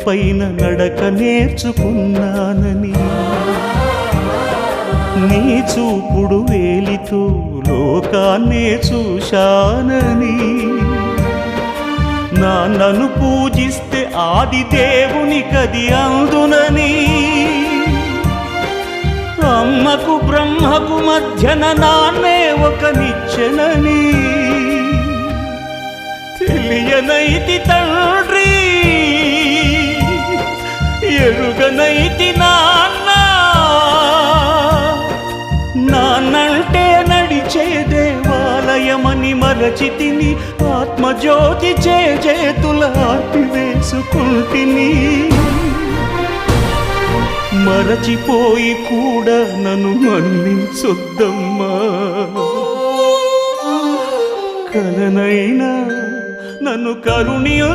పైన నడక నేర్చుకున్నానని, నీ చూపుడు వేలితో లోకాన్నే చూశానని, నాన్నను పూజిస్తే ఆది దేవుని కది అందునని, అమ్మకు బ్రహ్మకు మధ్యన నాన్నే ఒక నిచ్చెనని తెలియనైతి తండ్రి, ఎరుగనైతి నాన్న. నాన్నంటే నడిచే దేవాలయమని మరచితిని, ఆత్మజ్యోతి చేతుల ఆపివేసుకుంటిని. మరచిపోయి కూడా నన్ను మన్నించొద్దమ్మా, కలనైనా నన్ను కరుణియొద్దు.